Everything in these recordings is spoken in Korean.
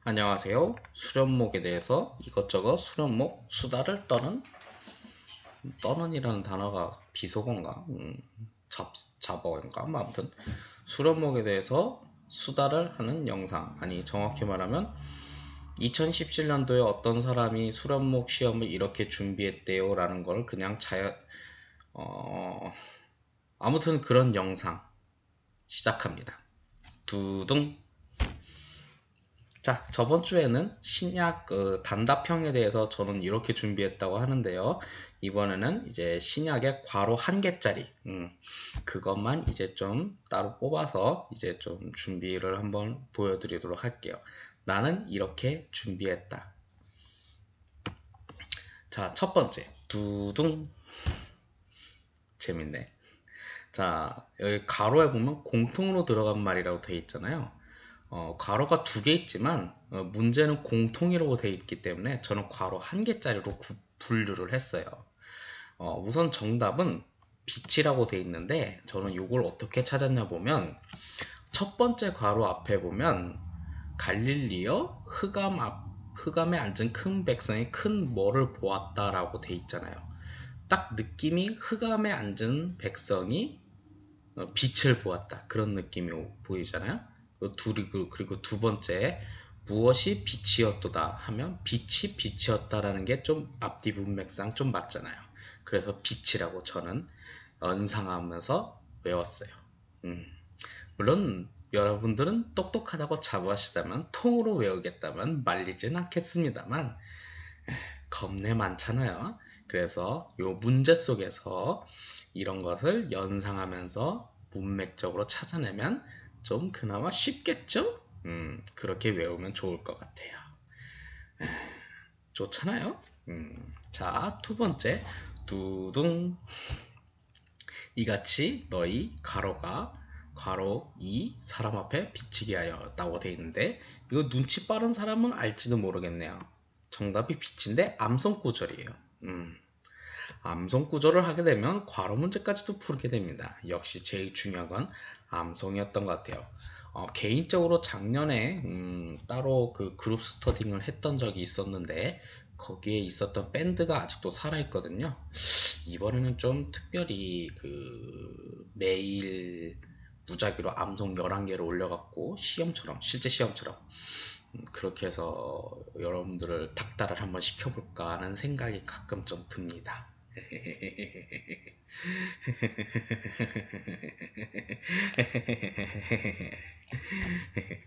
안녕하세요. 수련목에 대해서 이것저것 수련목 수다를 떠는이라는 단어가 비속어인가? 잡어인가? 뭐 아무튼 수련목에 대해서 수다를 하는 영상. 아니 정확히 말하면 2017년도에 어떤 사람이 수련목 시험을 이렇게 준비했대요 라는 걸 그냥 어, 아무튼 그런 영상 시작합니다. 두둥. 자, 저번 주에는 신약 단답형에 대해서 저는 이렇게 준비했다고 하는데요. 이번에는 이제 신약의 괄호 한 개짜리, 그것만 이제 좀 따로 뽑아서 이제 좀 준비를 한번 보여드리도록 할게요. 나는 이렇게 준비했다. 자, 첫 번째, 두둥. 재밌네. 자, 여기 가로에 보면 공통으로 들어간 말이라고 되어 있잖아요. 괄호가 두 개 있지만 문제는 공통이라고 되어 있기 때문에 저는 괄호 한 개짜리로 분류를 했어요. 우선 정답은 빛이라고 되어 있는데 저는 이걸 어떻게 찾았냐 보면 첫 번째 괄호 앞에 보면 갈릴리오 흑암에 앉은 큰 백성이 큰 뭐를 보았다라고 되어 있잖아요. 딱 느낌이 흑암에 앉은 백성이 빛을 보았다 그런 느낌이 보이잖아요. 그리고 두 번째 무엇이 빛이었도다 하면 빛이 빛이었다라는 게 좀 앞뒤 문맥상 좀 맞잖아요. 그래서 빛이라고 저는 연상하면서 외웠어요. 음, 물론 여러분들은 똑똑하다고 자부하시다면 통으로 외우겠다면 말리진 않겠습니다만 겁내 많잖아요. 그래서 요 문제 속에서 이런 것을 연상하면서 문맥적으로 찾아내면 좀 그나마 쉽겠죠? 그렇게 외우면 좋을 것 같아요. 좋잖아요? 자, 두 번째, 두둥. 이같이 너희 괄호 이 사람 앞에 비치게 하였다고 돼 있는데 이거 눈치 빠른 사람은 알지도 모르겠네요. 정답이 빛인데 암송 구절이에요. 암송 구조를 하게 되면 괄호 문제까지도 풀게 됩니다. 역시 제일 중요한 건 암송이었던 것 같아요. 개인적으로 작년에 따로 그 그룹 스터딩을 했던 적이 있었는데 거기에 있었던 밴드가 아직도 살아있거든요. 이번에는 좀 특별히 그 매일 무작위로 암송 11개를 올려갖고 실제 시험처럼 그렇게 해서 여러분들을 닥달을 한번 시켜볼까 하는 생각이 가끔 좀 듭니다.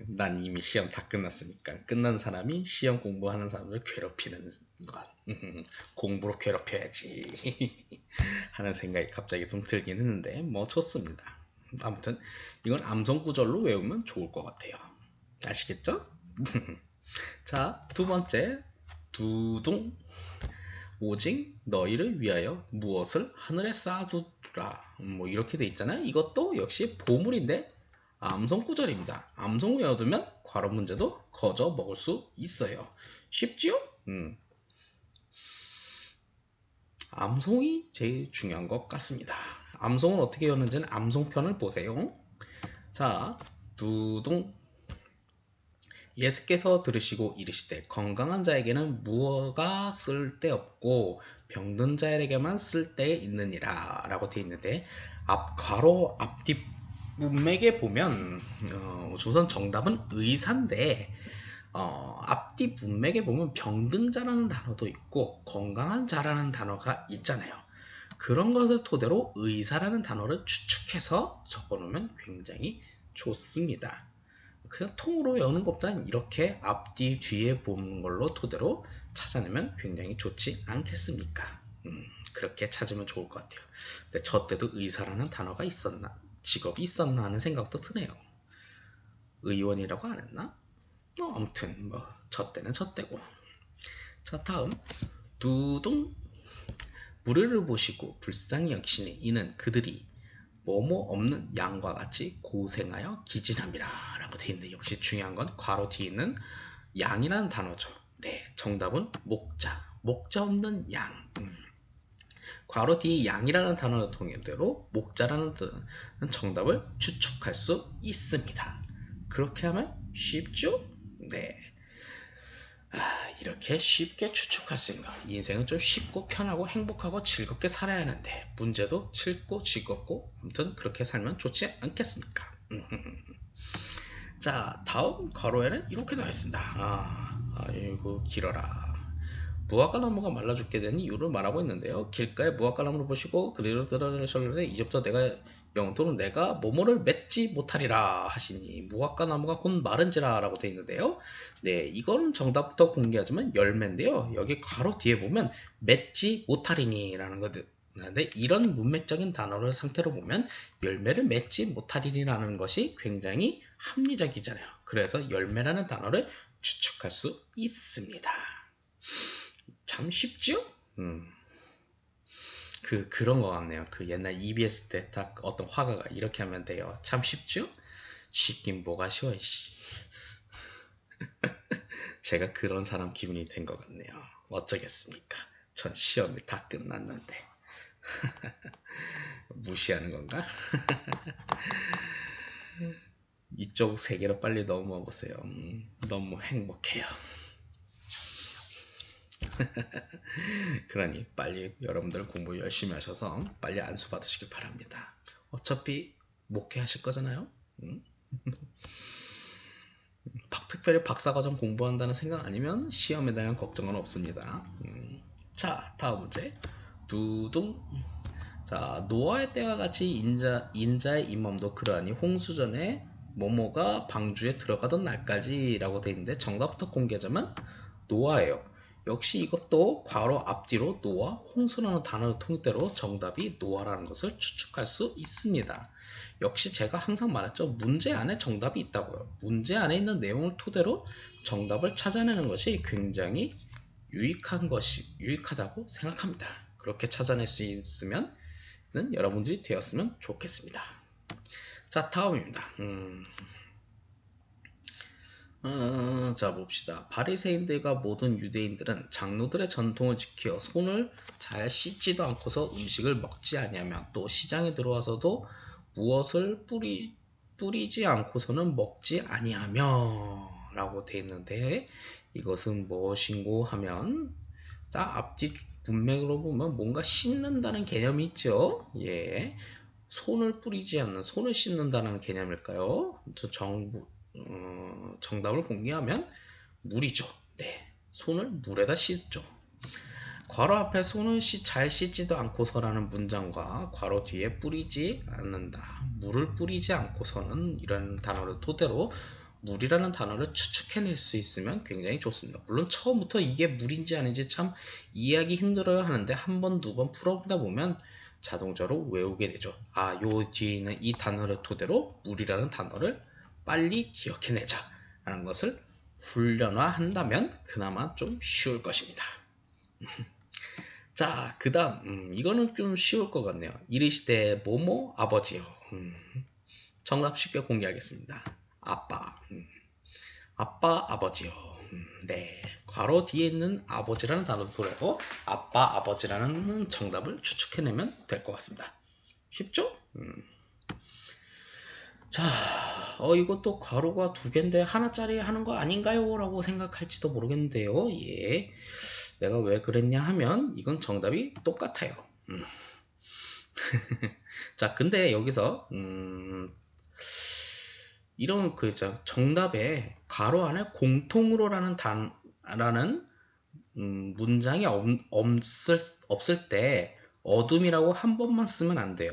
난 이미 시험 다 끝났으니까 끝난 사람이 시험 공부하는 사람을 괴롭히는 것 공부로 괴롭혀야지 하는 생각이 갑자기 좀 들긴 했는데 뭐 좋습니다. 아무튼 이건 암송 구절로 외우면 좋을 것 같아요. 아시겠죠? 자, 두 번째 두둥. 오직 너희를 위하여 무엇을 하늘에 쌓아두라. 뭐 이렇게 돼 있잖아요. 이것도 역시 보물인데 암송 구절입니다. 암송 외워두면 괄호 문제도 거저 먹을 수 있어요. 쉽지요? 암송이 제일 중요한 것 같습니다. 암송은 어떻게 외웠는지는 암송편을 보세요. 자, 두둥. 예수께서 들으시고 이르시되 건강한 자에게는 무어가 쓸데없고 병든 자에게만 쓸데 있느니라 라고 되어 있는데 괄호 앞뒤 문맥에 보면 우선 정답은 의사인데 앞뒤 문맥에 보면 병든 자라는 단어도 있고 건강한 자라는 단어가 있잖아요. 그런 것을 토대로 의사라는 단어를 추측해서 적어놓으면 굉장히 좋습니다. 그냥 통으로 외우는 것보다는 이렇게 앞뒤 뒤에 보는 걸로 토대로 찾아내면 굉장히 좋지 않겠습니까? 그렇게 찾으면 좋을 것 같아요. 근데 저 때도 의사라는 단어가 있었나, 직업이 있었나 하는 생각도 드네요. 의원이라고 안 했나? 아무튼 뭐 저 때는 저 때고. 자, 다음 두둥. 무리를 보시고 불쌍히 여기시니 이는 그들이 뭐뭐 없는 양과 같이 고생하여 기진함이라 라고 되어 있는데 역시 중요한 건 괄호 뒤에 있는 양이라는 단어죠. 네, 정답은 목자 없는 양. 괄호 뒤에 양이라는 단어를 통해대로 목자라는 뜻은 정답을 추측할 수 있습니다. 그렇게 하면 쉽죠? 네. 이렇게 쉽게 추측할 수 있는 거. 인생은 좀 쉽고 편하고 행복하고 즐겁게 살아야 하는데 문제도 쉽고 즐겁고 아무튼 그렇게 살면 좋지 않겠습니까? 자, 다음 괄호에는 이렇게 나와 있습니다. 아이고 길어라. 무화과 나무가 말라 죽게 된 이유를 말하고 있는데요. 길가에 무화과 나무를 보시고 그리로 들어가셨는데 이제부터 내가 영토는 내가 뭐뭐를 맺지 못하리라 하시니 무화과 나무가 곧 마른지라 라고 되어 있는데요. 네, 이건 정답부터 공개하지만 열매인데요. 여기 괄호 뒤에 보면 맺지 못하리니 라는 거든. 근데 이런 문맥적인 단어를 상태로 보면 열매를 맺지 못하리라는 것이 굉장히 합리적이잖아요. 그래서 열매라는 단어를 추측할 수 있습니다. 참 쉽죠? 그런 거 같네요. 그 옛날 EBS 때 딱 어떤 화가가 이렇게 하면 돼요. 참 쉽죠? 쉽긴 뭐가 쉬워, 씨. 제가 그런 사람 기분이 된 것 같네요. 어쩌겠습니까? 전 시험이 다 끝났는데. 무시하는 건가? 이쪽 세계로 빨리 넘어와 보세요. 너무 행복해요. 그러니 빨리 여러분들 공부 열심히 하셔서 빨리 안수 받으시길 바랍니다. 어차피 목회하실 거잖아요. 특별히 박사과정 공부한다는 생각 아니면 시험에 대한 걱정은 없습니다. 자, 다음 문제. 두둥. 자, 노아의 때와 같이 인자의 임엄도 그러하니 홍수전에 모모가 방주에 들어가던 날까지 라고 되어 있는데 정답부터 공개하자면 노아예요. 역시 이것도 괄호 앞뒤로 노아, 홍수라는 단어를 통째로 정답이 노아라는 것을 추측할 수 있습니다. 역시 제가 항상 말했죠. 문제 안에 정답이 있다고요. 문제 안에 있는 내용을 토대로 정답을 찾아내는 것이 굉장히 유익하다고 생각합니다. 그렇게 찾아낼 수 있으면 여러분들이 되었으면 좋겠습니다. 자, 다음입니다. 자 봅시다. 바리새인들과 모든 유대인들은 장로들의 전통을 지켜 손을 잘 씻지도 않고서 음식을 먹지 아니하며 또 시장에 들어와서도 무엇을 뿌리지 않고서는 먹지 아니하며 라고 되어 있는데 이것은 무엇인고 하면 자 앞뒤 문맥으로 보면 뭔가 씻는다는 개념이 있죠. 예, 손을 뿌리지 않는 손을 씻는다는 개념일까요? 정답을 공개하면 물이죠. 네, 손을 물에다 씻죠. 괄호 앞에 손을 잘 씻지도 않고서라는 문장과 괄호 뒤에 뿌리지 않는다, 물을 뿌리지 않고서는 이런 단어를 토대로 물이라는 단어를 추측해낼 수 있으면 굉장히 좋습니다. 물론 처음부터 이게 물인지 아닌지 참 이해하기 힘들어야 하는데 한 번, 두 번 풀어보다 보면 자동적으로 외우게 되죠. 요 뒤에 있는 이 단어를 토대로 물이라는 단어를 빨리 기억해내자 라는 것을 훈련화한다면 그나마 좀 쉬울 것입니다. 자, 그 다음 이거는 좀 쉬울 것 같네요. 이르시되 모모 아버지요. 정답 쉽게 공개하겠습니다. 아빠. 아빠 아버지요. 네, 괄호 뒤에 있는 아버지라는 단어도 소리하고 아빠 아버지라는 정답을 추측해내면 될 것 같습니다. 쉽죠? 자, 이것도 괄호가 두 개인데 하나짜리 하는 거 아닌가요? 라고 생각할지도 모르겠는데요. 예, 내가 왜 그랬냐 하면 이건 정답이 똑같아요. 자, 근데 여기서 이런 정답에 괄호 안에 공통으로라는 문장이 없을 때 어둠이라고 한 번만 쓰면 안 돼요.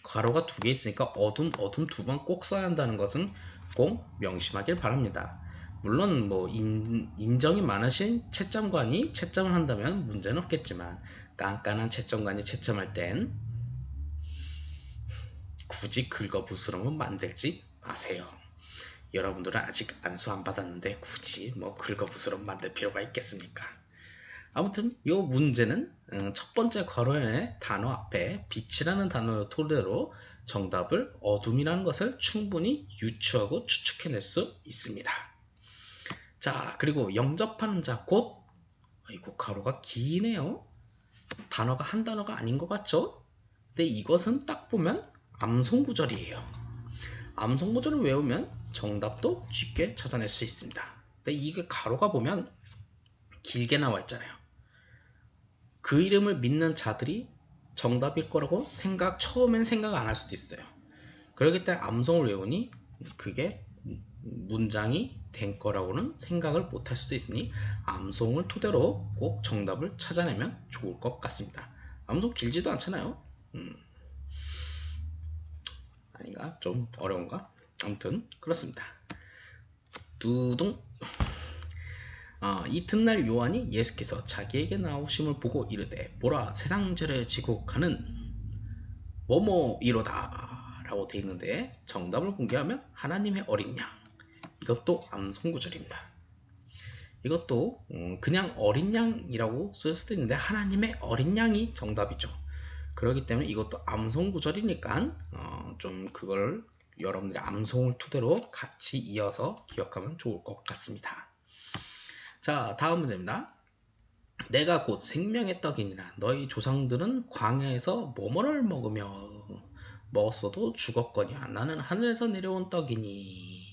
괄호가 두 개 있으니까 어둠 두 번 꼭 써야 한다는 것은 꼭 명심하길 바랍니다. 물론 뭐 인정이 많으신 채점관이 채점을 한다면 문제는 없겠지만 깐깐한 채점관이 채점할 땐 굳이 긁어부스럼은 만들지 마세요. 여러분들은 아직 안수 안 받았는데 굳이 뭐 긁어부스럼 만들 필요가 있겠습니까? 아무튼 이 문제는 첫 번째 괄호의 단어 앞에 빛이라는 단어를 토대로 정답을 어둠이라는 것을 충분히 유추하고 추측해낼 수 있습니다. 자, 그리고 영접하는 자 곧, 이거 괄호가 기네요. 단어가 한 단어가 아닌 것 같죠? 근데 이것은 딱 보면 암송구절이에요. 암송구절을 외우면 정답도 쉽게 찾아낼 수 있습니다. 근데 이게 괄호가 보면 길게 나와 있잖아요. 그 이름을 믿는 자들이 정답일 거라고 처음엔 생각 안 할 수도 있어요. 그렇기 때문에 암송을 외우니 그게 문장이 된 거라고는 생각을 못 할 수도 있으니 암송을 토대로 꼭 정답을 찾아내면 좋을 것 같습니다. 암송 길지도 않잖아요. 아닌가? 좀 어려운가? 아무튼 그렇습니다. 두둥. 이튿날 요한이 예수께서 자기에게 나오심을 보고 이르되 보라 세상죄를 지고 가는 뭐뭐이로다 라고 되어 있는데 정답을 공개하면 하나님의 어린 양. 이것도 암송구절입니다. 이것도 그냥 어린 양이라고 쓸 수도 있는데 하나님의 어린 양이 정답이죠. 그렇기 때문에 이것도 암송구절이니까 좀 그걸 여러분들이 암송을 토대로 같이 이어서 기억하면 좋을 것 같습니다. 자, 다음 문제입니다. 내가 곧 생명의 떡이니라 너희 조상들은 광야에서 뭐뭐를 먹었어도 죽었거니와 나는 하늘에서 내려온 떡이니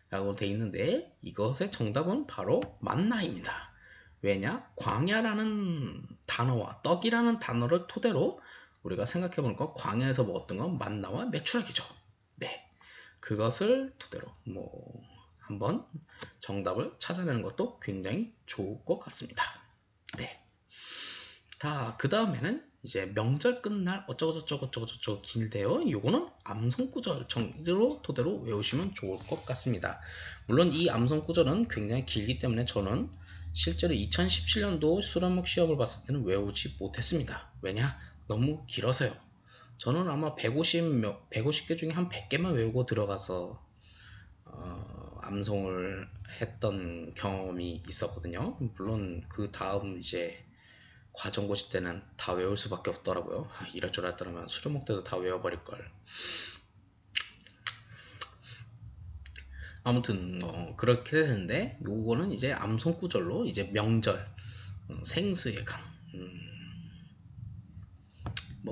라고 돼 있는데 이것의 정답은 바로 만나입니다. 왜냐? 광야라는 단어와 떡이라는 단어를 토대로 우리가 생각해 보니까 광야에서 먹었던 건 만나와 메추라기죠. 네, 그것을 토대로 한번 정답을 찾아내는 것도 굉장히 좋을 것 같습니다. 네. 그 다음에는 이제 명절 끝날 어쩌고저쩌고 길대요. 요거는 암송구절 정리로 토대로 외우시면 좋을 것 같습니다. 물론 이 암송구절은 굉장히 길기 때문에 저는 실제로 2017년도 수련목 시험을 봤을 때는 외우지 못했습니다. 왜냐? 너무 길어서요. 저는 아마 150개 중에 한 100개만 외우고 들어가서 암송을 했던 경험이 있었거든요. 물론 그 다음 이제 과정고시 때는 다 외울 수밖에 없더라고요. 이럴 줄 알았더라면 수료목 때도 다 외워버릴걸. 아무튼 그렇게 되는데 요거는 이제 암송구절로 이제 명절, 생수의 강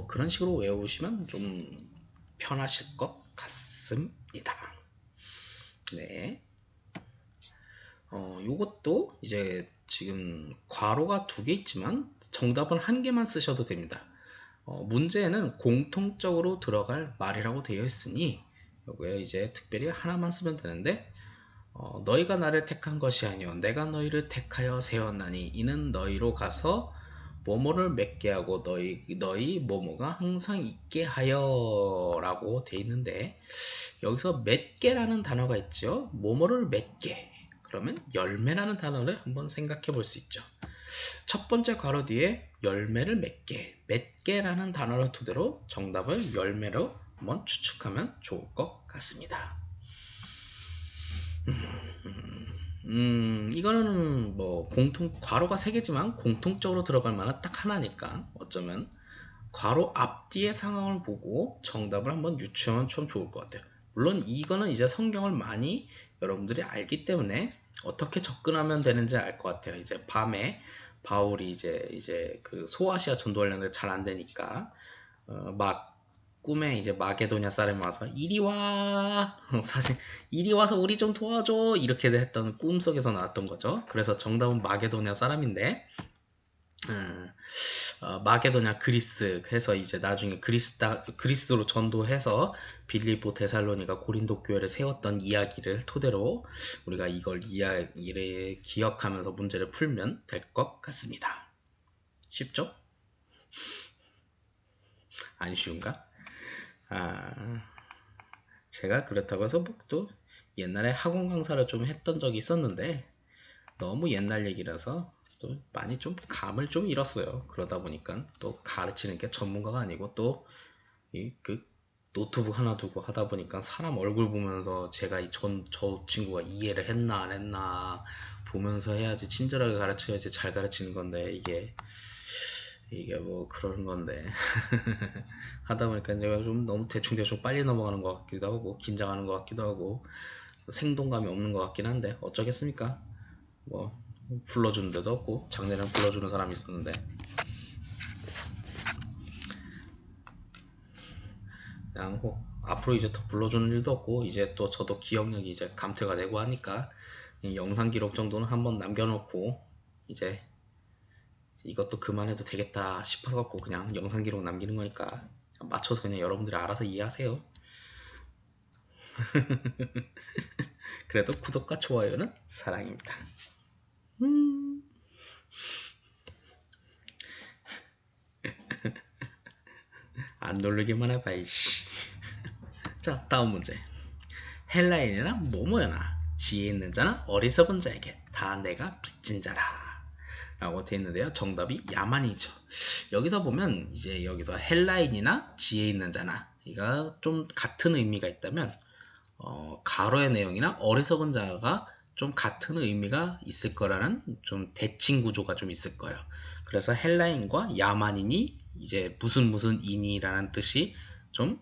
그런 식으로 외우시면 좀 편하실 것 같습니다. 네. 요것도 이제 지금 괄호가 2개 있지만 정답은 1개만 쓰셔도 됩니다. 문제에는 공통적으로 들어갈 말이라고 되어 있으니 여기에 이제 특별히 하나만 쓰면 되는데 너희가 나를 택한 것이 아니요 내가 너희를 택하여 세웠나니 이는 너희로 가서 뭐뭐를 맺게 하고 너희 뭐뭐가 항상 있게 하여 라고 되어 있는데 여기서 맺게라는 단어가 있죠. 뭐뭐를 맺게 그러면 열매라는 단어를 한번 생각해 볼 수 있죠. 첫 번째 괄호 뒤에 열매를 맺게라는 단어를 토대로 정답을 열매로 한번 추측하면 좋을 것 같습니다. 이거는 괄호가 3개지만 공통적으로 들어갈 만한 딱 하나니까 어쩌면 괄호 앞뒤의 상황을 보고 정답을 한번 유추하면 좀 좋을 것 같아요. 물론 이거는 이제 성경을 많이 여러분들이 알기 때문에 어떻게 접근하면 되는지 알 것 같아요. 이제 밤에 바울이 이제 그 소아시아 전도하려는데 잘 안 되니까 막 꿈에 이제 마게도냐 사람이 와서 이리 와 사실 이리 와서 우리 좀 도와줘 이렇게 했던 꿈속에서 나왔던 거죠. 그래서 정답은 마게도냐 사람인데 마게도냐 그리스 해서 이제 나중에 그리스로 전도해서 빌립보 데살로니가 고린도 교회를 세웠던 이야기를 토대로 우리가 이야기를 기억하면서 문제를 풀면 될 것 같습니다. 쉽죠? 안 쉬운가? 제가 그렇다고 해서 또 옛날에 학원 강사를 좀 했던 적이 있었는데 너무 옛날 얘기라서 좀 많이 좀 감을 좀 잃었어요. 그러다 보니까 또 가르치는 게 전문가가 아니고 또 그 노트북 하나 두고 하다 보니까 사람 얼굴 보면서 제가 저 친구가 이해를 했나 안 했나 보면서 해야지 친절하게 가르쳐야지 잘 가르치는 건데 이게 그런 건데 하다 보니까 제가 좀 너무 대충 빨리 넘어가는 것 같기도 하고 긴장하는 것 같기도 하고 생동감이 없는 것 같긴 한데 어쩌겠습니까? 불러주는 데도 없고 장례는 불러주는 사람이 있었는데 그냥 앞으로 이제 더 불러주는 일도 없고 이제 또 저도 기억력이 이제 감퇴가 되고 하니까 영상 기록 정도는 한번 남겨놓고 이제 이것도 그만해도 되겠다 싶어서 갖고 그냥 영상 기록 남기는 거니까 맞춰서 그냥 여러분들이 알아서 이해하세요. 그래도 구독과 좋아요는 사랑입니다. 안 누르기만 해봐 이씨. 자, 다음 문제. 헬라인이나 모모여나 지혜 있는 자나 어리석은 자에게 다 내가 빚진 자라 라고 되어 있는데요. 정답이 야만이죠. 여기서 보면 이제 여기서 헬라인이나 지혜 있는 자나 이가 좀 같은 의미가 있다면 가로의 내용이나 어리석은 자가 좀 같은 의미가 있을 거라는 좀 대칭 구조가 좀 있을 거예요. 그래서 헬라인과 야만인이 이제 무슨 인이라는 뜻이 좀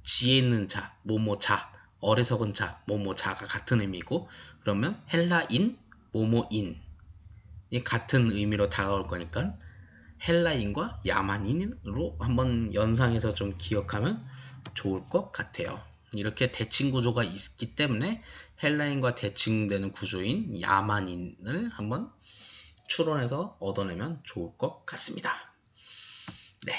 지혜 있는 자, 모모자, 어리석은 자, 모모자가 같은 의미고 그러면 헬라인, 모모인이 같은 의미로 다가올 거니까 헬라인과 야만인으로 한번 연상해서 좀 기억하면 좋을 것 같아요. 이렇게 대칭 구조가 있기 때문에 헬라인과 대칭되는 구조인 야만인을 한번 추론해서 얻어내면 좋을 것 같습니다. 네.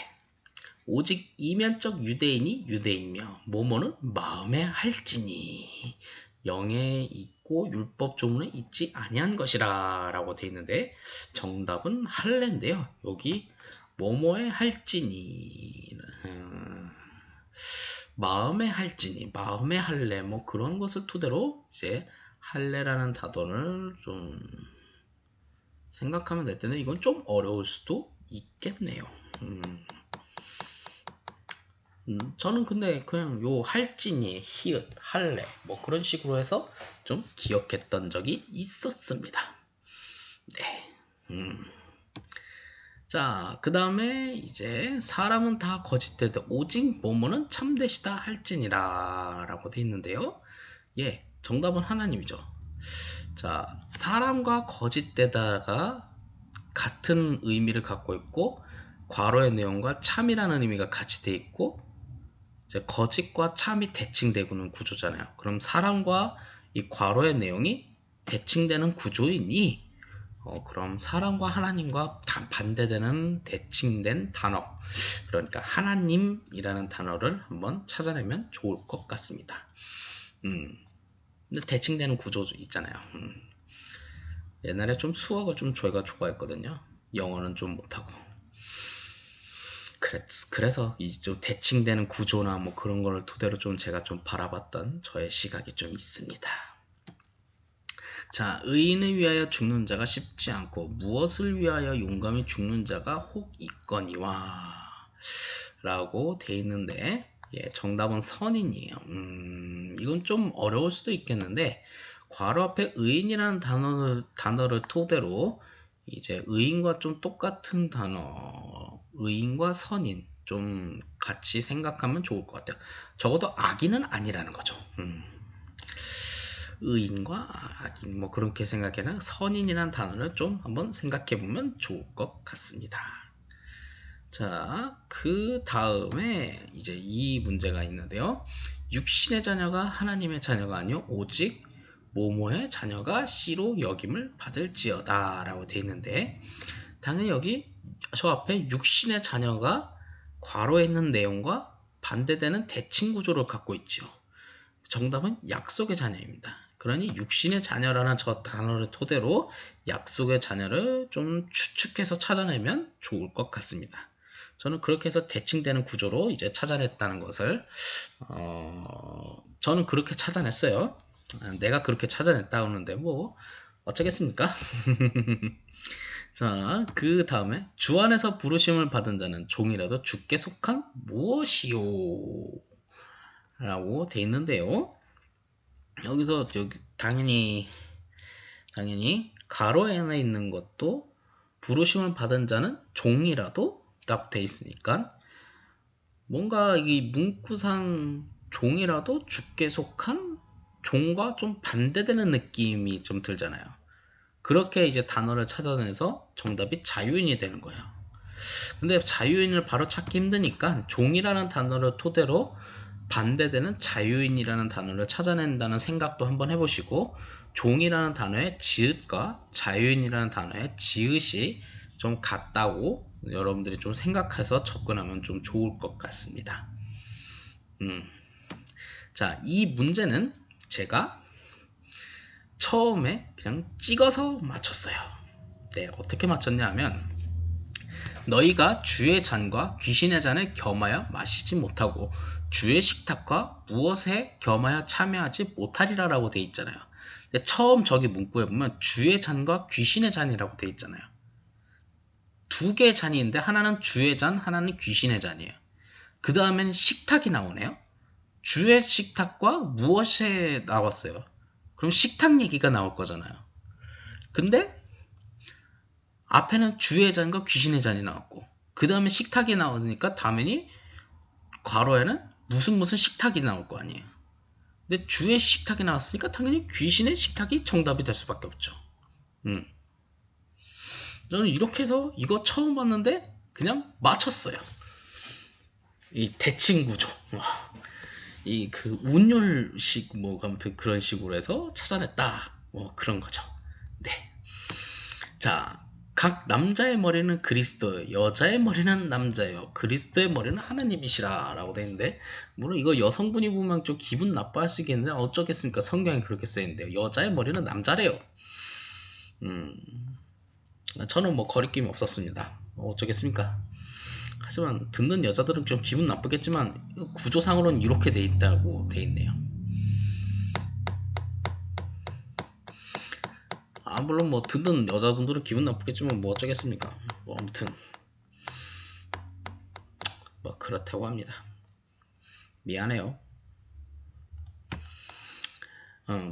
오직 이면적 유대인이 유대인이며 모모는 마음에 할지니 영에 있고 율법 조문에 있지 아니한 것이라 라고 되어 있는데 정답은 할례인데요. 여기 모모에 할지니 마음에 할지니 마음에 할례 뭐 그런 것을 토대로 이제 할례라는 단어를 좀 생각하면 될 텐데 이건 좀 어려울 수도 있겠네요. 저는 근데 그냥 요 할지니, 히읗, 할래 뭐 그런 식으로 해서 좀 기억했던 적이 있었습니다. 네. 자, 그 다음에 이제 사람은 다 거짓되되 오직 모모는 참되시다 할지니라 라고 돼 있는데요. 예, 정답은 하나님이죠. 자, 사람과 거짓되다가 같은 의미를 갖고 있고 괄호의 내용과 참이라는 의미가 같이 돼 있고 이제 거짓과 참이 대칭되고는 구조잖아요. 그럼 사람과 이 괄호의 내용이 대칭되는 구조이니 그럼 사람과 하나님과 반대되는 대칭된 단어 그러니까 하나님이라는 단어를 한번 찾아내면 좋을 것 같습니다. 근데 대칭되는 구조 있잖아요. 옛날에 좀 수학을 좀 저희가 좋아했거든요. 영어는 좀 못하고. 그래서 이 좀 대칭되는 구조나 뭐 그런 거를 토대로 좀 제가 좀 바라봤던 저의 시각이 좀 있습니다. 자, 의인을 위하여 죽는 자가 쉽지 않고 무엇을 위하여 용감히 죽는 자가 혹 있거니와 라고 돼 있는데 예, 정답은 선인이에요. 이건 좀 어려울 수도 있겠는데 괄호 앞에 의인이라는 단어를 토대로 이제 의인과 좀 똑같은 단어 의인과 선인 좀 같이 생각하면 좋을 것 같아요. 적어도 악인은 아니라는 거죠. 의인과 악인 뭐 그렇게 생각해나 선인이라는 단어를 좀 한번 생각해 보면 좋을 것 같습니다. 자, 그 다음에 이제 이 문제가 있는데요. 육신의 자녀가 하나님의 자녀가 아니요 오직 모모의 자녀가 씨로 여김을 받을지어다 라고 되어 있는데 당연히 여기 저 앞에 육신의 자녀가 괄호에 있는 내용과 반대되는 대칭 구조를 갖고 있죠. 정답은 약속의 자녀입니다. 그러니 육신의 자녀라는 저 단어를 토대로 약속의 자녀를 좀 추측해서 찾아내면 좋을 것 같습니다. 저는 그렇게 해서 대칭되는 구조로 이제 찾아냈다는 것을 저는 그렇게 찾아냈어요. 내가 그렇게 찾아냈다 하는데 뭐 어쩌겠습니까? 자, 그 다음에 주 안에서 부르심을 받은 자는 종이라도 주께 속한 무엇이요? 라고 돼 있는데요. 여기서 당연히 가로에 하나 있는 것도 부르심을 받은 자는 종이라도 딱 돼 있으니까 뭔가 이 문구상 종이라도 주께 속한 종과 좀 반대되는 느낌이 좀 들잖아요. 그렇게 이제 단어를 찾아내서 정답이 자유인이 되는 거예요. 근데 자유인을 바로 찾기 힘드니까 종이라는 단어를 토대로 반대되는 자유인이라는 단어를 찾아낸다는 생각도 한번 해보시고 종이라는 단어의 지읒과 자유인이라는 단어의 지읒이 좀 같다고 여러분들이 좀 생각해서 접근하면 좀 좋을 것 같습니다. 자, 이 문제는 제가 처음에 그냥 찍어서 맞췄어요. 네, 어떻게 맞췄냐 하면 너희가 주의 잔과 귀신의 잔을 겸하여 마시지 못하고 주의 식탁과 무엇에 겸하여 참여하지 못하리라 라고 돼 있잖아요. 근데 처음 저기 문구에 보면 주의 잔과 귀신의 잔이라고 돼 있잖아요. 두 개의 잔이 있는데 하나는 주의 잔, 하나는 귀신의 잔이에요. 그 다음엔 식탁이 나오네요. 주의 식탁과 무엇에 나왔어요. 그럼 식탁 얘기가 나올 거잖아요. 근데 앞에는 주의 잔과 귀신의 잔이 나왔고 그 다음에 식탁이 나오니까 다음에는 괄호에는 무슨 식탁이 나올 거 아니에요. 근데 주의 식탁이 나왔으니까 당연히 귀신의 식탁이 정답이 될 수밖에 없죠. 저는 이렇게 해서 이거 처음 봤는데 그냥 맞췄어요. 이 대칭 구조, 이 그 운율식 뭐 아무튼 그런 식으로 해서 찾아냈다. 뭐 그런 거죠. 네. 자, 각 남자의 머리는 그리스도, 여자의 머리는 남자예요. 그리스도의 머리는 하나님이시라 라고 되어 있는데, 물론 이거 여성분이 보면 좀 기분 나빠할 수 있겠는데 어쩌겠습니까? 성경에 그렇게 써있는데요. 여자의 머리는 남자래요. 저는 뭐 거리낌이 없었습니다. 어쩌겠습니까? 하지만 듣는 여자들은 좀 기분 나쁘겠지만 구조상으로는 이렇게 돼 있다고 돼 있네요. 물론 뭐 듣는 여자분들은 기분 나쁘겠지만 뭐 어쩌겠습니까? 뭐 아무튼 뭐 그렇다고 합니다. 미안해요.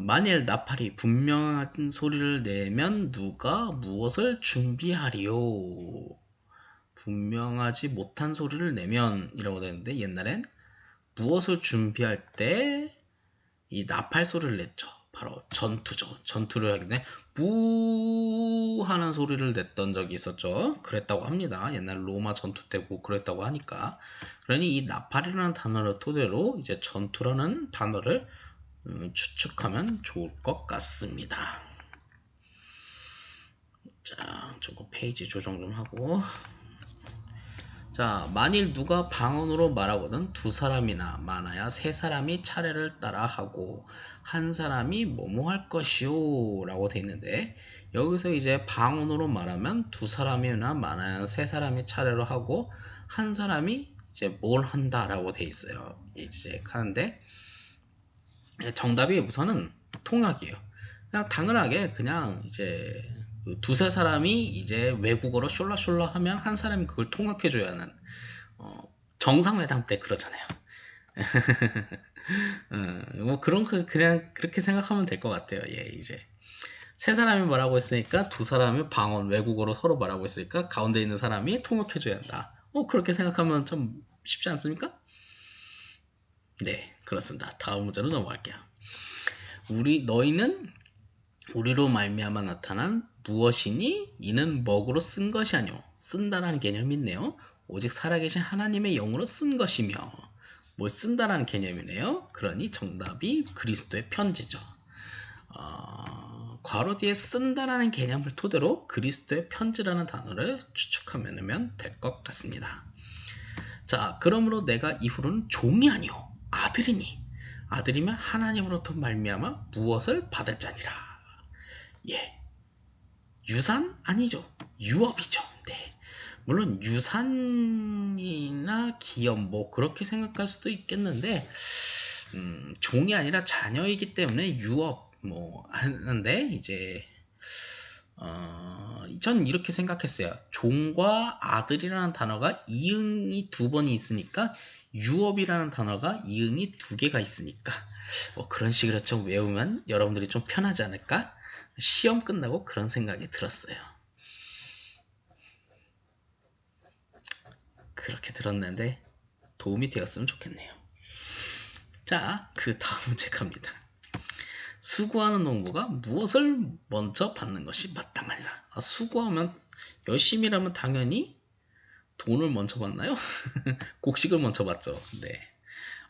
만일 나팔이 분명한 소리를 내면 누가 무엇을 준비하리요? 분명하지 못한 소리를 내면 이라고 되는데 옛날엔 무엇을 준비할 때 이 나팔 소리를 냈죠. 바로 전투죠. 전투를 하기 전에 부 하는 소리를 냈던 적이 있었죠. 그랬다고 합니다. 옛날 로마 전투 때고 그랬다고 하니까. 그러니 이 나팔이라는 단어를 토대로 이제 전투라는 단어를 추측하면 좋을 것 같습니다. 자, 조금 페이지 조정 좀 하고. 자, 만일 누가 방언으로 말하거든 두 사람이나 많아야 세 사람이 차례를 따라 하고 한 사람이 뭐뭐 할 것이요 라고 돼 있는데 여기서 이제 방언으로 말하면 두 사람이나 많아야 세 사람이 차례로 하고 한 사람이 이제 뭘 한다 라고 돼 있어요. 이제 하는데 정답이 우선은 통역이에요. 그냥 당연하게 그냥 이제 두세 사람이 이제 외국어로 숄라숄라 하면 한 사람이 그걸 통역해줘야 하는 정상회담 때 그러잖아요. 뭐 그런 거 그냥 그렇게 생각하면 될 것 같아요. 예, 이제 세 사람이 말하고 있으니까 두 사람이 방언 외국어로 서로 말하고 있으니까 가운데 있는 사람이 통역해줘야 한다. 그렇게 생각하면 좀 쉽지 않습니까? 네, 그렇습니다. 다음 문제로 넘어갈게요. 너희는 우리로 말미암아 나타난 무엇이니? 이는 먹으로 쓴 것이 아니오. 쓴다라는 개념이 있네요. 오직 살아계신 하나님의 영으로 쓴 것이며 뭘 쓴다라는 개념이네요. 그러니 정답이 그리스도의 편지죠. 괄호 뒤에 쓴다라는 개념을 토대로 그리스도의 편지라는 단어를 추측하면 될 것 같습니다. 자, 그러므로 내가 이후로는 종이 아니오 아들이니 아들이면 하나님으로부터 말미암아 무엇을 받을 자니라. 예, 유산 아니죠. 유업이죠. 네. 물론 유산이나 기업 뭐 그렇게 생각할 수도 있겠는데 종이 아니라 자녀이기 때문에 유업 뭐 하는데 이제 전 이렇게 생각했어요. 종과 아들이라는 단어가 이응이 두 번이 있으니까 유업이라는 단어가 이응이 두 개가 있으니까 뭐 그런 식으로 좀 외우면 여러분들이 좀 편하지 않을까? 시험 끝나고 그런 생각이 들었어요. 그렇게 들었는데 도움이 되었으면 좋겠네요. 자, 그 다음 문제 갑니다. 수고하는 농부가 무엇을 먼저 받는 것이 마땅하니라. 수고하면 열심히 일하면 당연히 돈을 먼저 받나요? 곡식을 먼저 받죠. 네.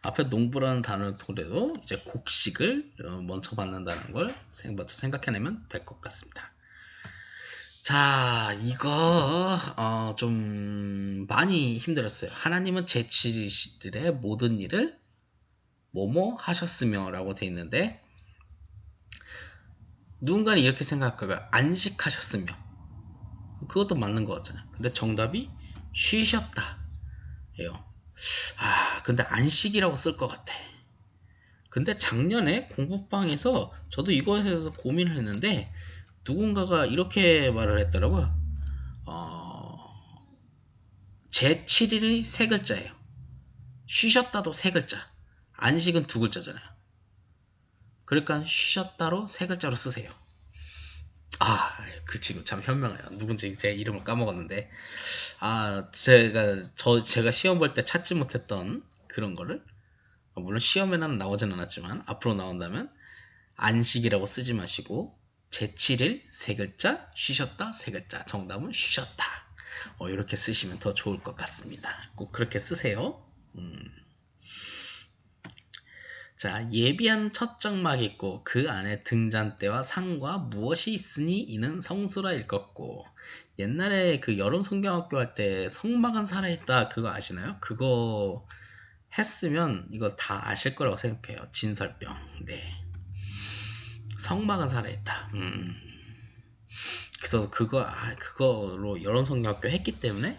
앞에 농부라는 단어를 토대로 이제 곡식을 먼저 받는다는 걸 먼저 생각해내면 될 것 같습니다. 자, 이거 좀 많이 힘들었어요. 하나님은 제7일에 모든 일을 뭐뭐 하셨으며 라고 돼 있는데, 누군가는 이렇게 생각할까요? 안식하셨으며. 그것도 맞는 것 같잖아요. 근데 정답이 쉬셨다 예요. 근데 안식이라고 쓸 것 같아. 근데 작년에 공부방에서 저도 이거에 대해서 고민을 했는데, 누군가가 이렇게 말을 했더라고요. 제7일이 세 글자예요. 쉬셨다도 세 글자. 안식은 두 글자잖아요. 그러니까 쉬셨다로 세 글자로 쓰세요. 그 친구 참 현명해요. 누군지 제 이름을 까먹었는데, 제가 시험 볼 때 찾지 못했던 그런 거를, 물론 시험에는 나오진 않았지만 앞으로 나온다면 안식이라고 쓰지 마시고 제7일 세 글자, 쉬셨다 세 글자. 정답은 쉬셨다. 이렇게 쓰시면 더 좋을 것 같습니다. 꼭 그렇게 쓰세요. 자, 예비한 첫 장막이 있고 그 안에 등잔대와 상과 무엇이 있으니 이는 성수라 읽었고, 옛날에 그 여름 성경학교 할 때 성막은 살아있다 그거 아시나요? 그거 했으면 이거 다 아실 거라고 생각해요. 진설병. 네. 성막은 살아있다. 그래서 그거로 여름 성경학교 했기 때문에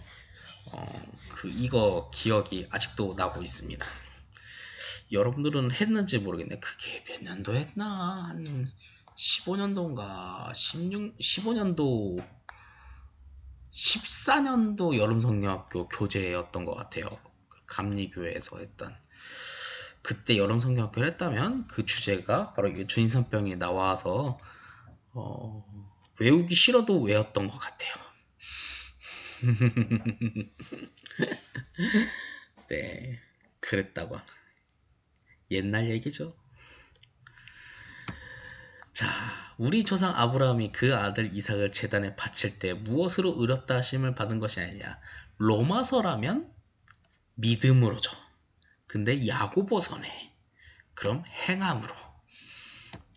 이거 기억이 아직도 나고 있습니다. 여러분들은 했는지 모르겠네. 그게 몇 년도 했나? 한 15년도인가? 15년도, 14년도 여름성경학교 교재였던 것 같아요. 감리교회에서 했던. 그때 여름성경학교를 했다면 그 주제가 바로 이 준인선병이 나와서 외우기 싫어도 외웠던 것 같아요. 네, 그랬다고. 옛날 얘기죠. 자, 우리 조상 아브라함이 그 아들 이삭을 제단에 바칠 때 무엇으로 의롭다 하심을 받은 것이 아니냐. 로마서라면 믿음으로죠. 근데 야고보서네. 그럼 행함으로.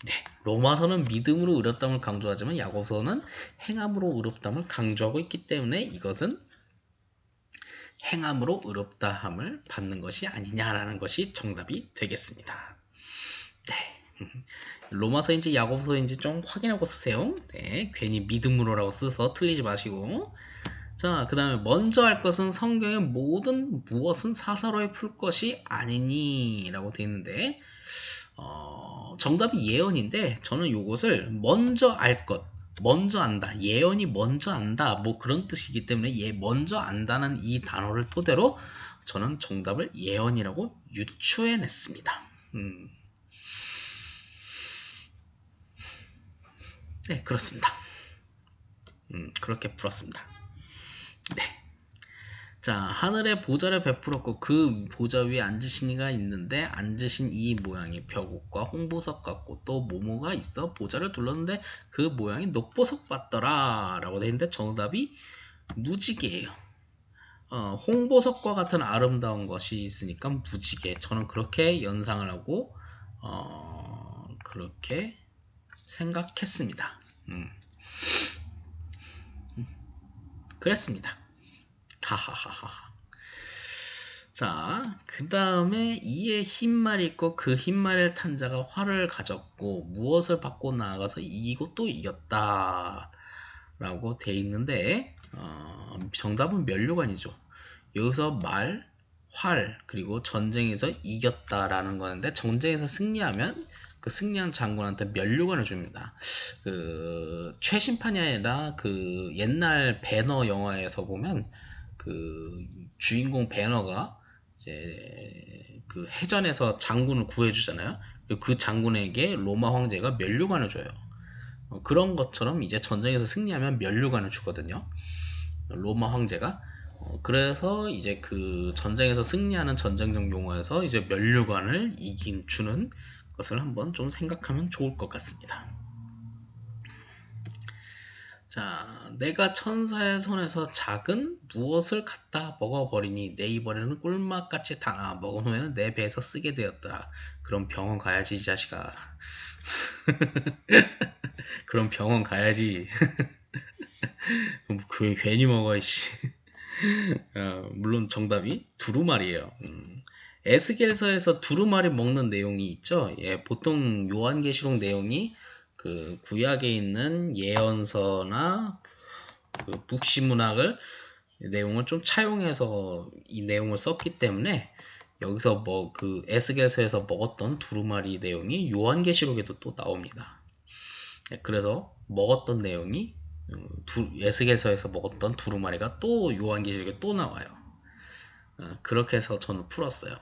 네, 로마서는 믿음으로 의롭다함을 강조하지만 야고보서는 행함으로 의롭다함을 강조하고 있기 때문에 이것은 행함으로 의롭다함을 받는 것이 아니냐라는 것이 정답이 되겠습니다. 네. 로마서인지 야고보서인지 좀 확인하고 쓰세요. 네, 괜히 믿음으로라고 써서 틀리지 마시고. 자, 그 다음에 먼저 할 것은 성경의 모든 무엇은 사사로이 풀 것이 아니니 라고 되어 있는데, 정답이 예언인데 저는 이것을 먼저 알 것, 먼저 안다, 예언이 먼저 안다 뭐 그런 뜻이기 때문에 먼저 안다는 이 단어를 토대로 저는 정답을 예언이라고 유추해냈습니다. 네, 그렇습니다. 그렇게 풀었습니다. 네. 자, 하늘에 보좌를 베풀었고 그 보좌 위에 앉으신 이가 있는데 앉으신 이 모양이 벽옥과 홍보석 같고 또 모모가 있어 보좌를 둘렀는데 그 모양이 녹보석 같더라 라고 되어 있는데 정답이 무지개예요. 홍보석과 같은 아름다운 것이 있으니까 무지개. 저는 그렇게 연상을 하고 그렇게 생각했습니다. 그랬습니다. 하하하하. 자, 그 다음에 이에 흰말이 있고 그 흰말을 탄 자가 활을 가졌고 무엇을 받고 나아가서 이기고 또 이겼다 라고 돼 있는데, 정답은 면류관이죠. 여기서 말, 활, 그리고 전쟁에서 이겼다라는 거는데, 전쟁에서 승리하면 그 승리한 장군한테 면류관을 줍니다. 그 최신판이 아니라 그 옛날 배너 영화에서 보면 그 주인공 배너가 이제 그 해전에서 장군을 구해주잖아요. 그리고 그 장군에게 로마 황제가 면류관을 줘요. 그런 것처럼 이제 전쟁에서 승리하면 면류관을 주거든요. 로마 황제가. 그래서 이제 그 전쟁에서 승리하는 전쟁용 용어에서 이제 면류관을 주는 것을 한번 좀 생각하면 좋을 것 같습니다. 자, 내가 천사의 손에서 작은 무엇을 갖다 먹어버리니 내 입버리는 꿀맛같이 타나 먹은 후에는 내 배에서 쓰게 되었더라. 그럼 병원 가야지 이 자식아. 그럼 병원 가야지. 괜히 먹어 이씨. 물론 정답이 두루마리예요. 에스겔서에서 두루마리 먹는 내용이 있죠. 예, 보통 요한계시록 내용이 그 구약에 있는 예언서나 그 북시문학을 내용을 좀 차용해서 이 내용을 썼기 때문에 여기서 뭐 그 에스겔서에서 먹었던 두루마리 내용이 요한계시록에도 또 나옵니다. 예, 그래서 먹었던 내용이 에스겔서에서 먹었던 두루마리가 또 요한계시록에 또 나와요. 그렇게 해서 저는 풀었어요.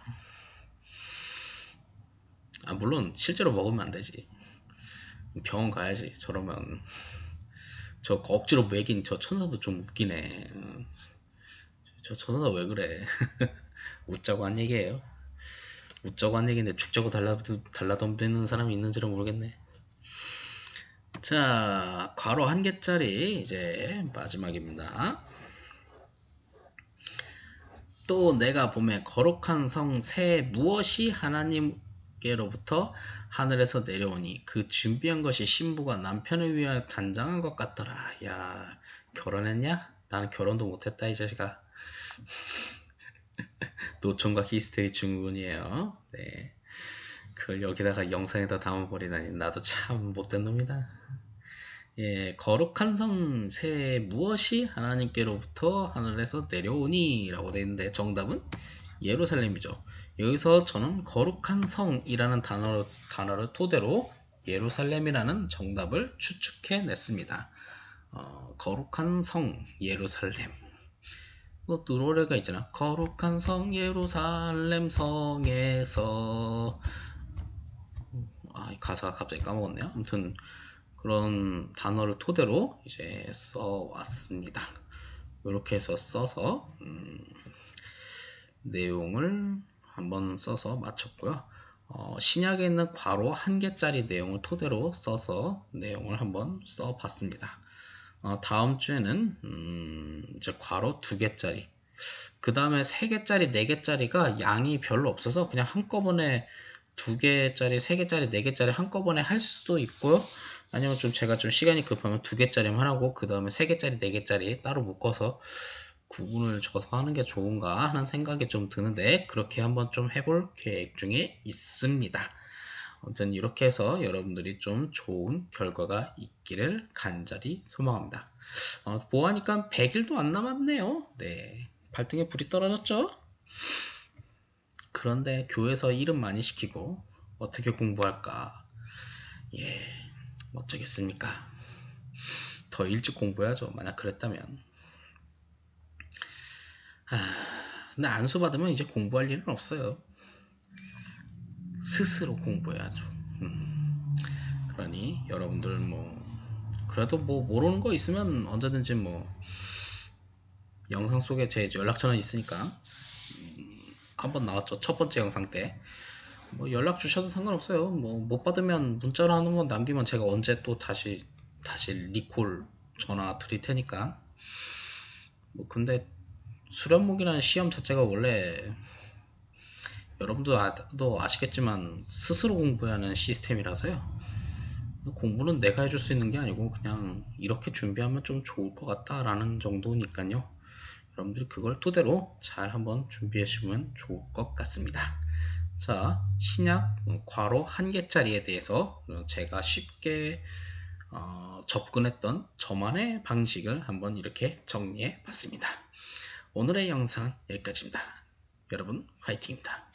물론 실제로 먹으면 안 되지. 병원 가야지. 저러면 저 억지로 먹인 저 천사도 좀 웃기네. 저 천사 왜 그래? 웃자고 한 얘기예요. 웃자고 한 얘기인데 죽자고 달라덤비는 사람이 있는지는 모르겠네. 자, 괄호 한 개짜리 이제 마지막입니다. 또 내가 보매 거룩한 성 새 무엇이 하나님께로부터 하늘에서 내려오니 그 준비한 것이 신부가 남편을 위하여 단장한 것 같더라. 야, 결혼했냐? 나는 결혼도 못했다 이 자식아. 노총각 히스테리 증후군이에요. 네, 그걸 여기다가 영상에다 담아버리다니 나도 참 못된 놈이다. 예, 거룩한 성 새 무엇이 하나님께로부터 하늘에서 내려오니 라고 되어 있는데 정답은 예루살렘이죠. 여기서 저는 거룩한 성이라는 단어를 토대로 예루살렘이라는 정답을 추측해냈습니다. 거룩한 성 예루살렘. 또 노래가 있잖아. 거룩한 성 예루살렘 성에서 가사가 갑자기 까먹었네요. 아무튼 그런 단어를 토대로 이제 써왔습니다. 이렇게 해서 써서 내용을 한번 써서 마쳤고요. 신약에 있는 괄호 한 개짜리 내용을 토대로 써서 내용을 한번 써봤습니다. 다음 주에는 이제 괄호 두 개짜리, 그 다음에 세 개짜리, 네 개짜리가 양이 별로 없어서 그냥 한꺼번에 두 개짜리, 세 개짜리, 네 개짜리 한꺼번에 할 수도 있고요. 아니면 좀 제가 좀 시간이 급하면 두 개짜리만 하고 그 다음에 세 개짜리, 네 개짜리 따로 묶어서 구분을 줘서 하는 게 좋은가 하는 생각이 좀 드는데 그렇게 한번 좀 해볼 계획 중에 있습니다. 아무튼 이렇게 해서 여러분들이 좀 좋은 결과가 있기를 간절히 소망합니다. 보아하니까 100일도 안 남았네요. 네, 발등에 불이 떨어졌죠? 그런데 교회에서 일은 많이 시키고 어떻게 공부할까? 예, 어쩌겠습니까? 더 일찍 공부해야죠. 만약 그랬다면. 근데 안수 받으면 이제 공부할 일은 없어요. 스스로 공부해야죠. 그러니 여러분들 뭐 그래도 뭐 모르는 거 있으면 언제든지 뭐 영상 속에 제 연락처는 있으니까 한번 나왔죠. 첫 번째 영상 때 뭐 연락 주셔도 상관없어요. 뭐 못 받으면 문자로 하는 건 남기면 제가 언제 또 다시 리콜 전화 드릴 테니까. 뭐 근데 수련목이라는 시험 자체가 원래 여러분도 아시겠지만 스스로 공부해야 하는 시스템이라서요. 공부는 내가 해줄 수 있는 게 아니고 그냥 이렇게 준비하면 좀 좋을 것 같다라는 정도니까요. 여러분들이 그걸 토대로 잘 한번 준비해 주시면 좋을 것 같습니다. 자, 신약 괄호 한 개짜리에 대해서 제가 쉽게 접근했던 저만의 방식을 한번 이렇게 정리해 봤습니다. 오늘의 영상은 여기까지입니다. 여러분 화이팅입니다.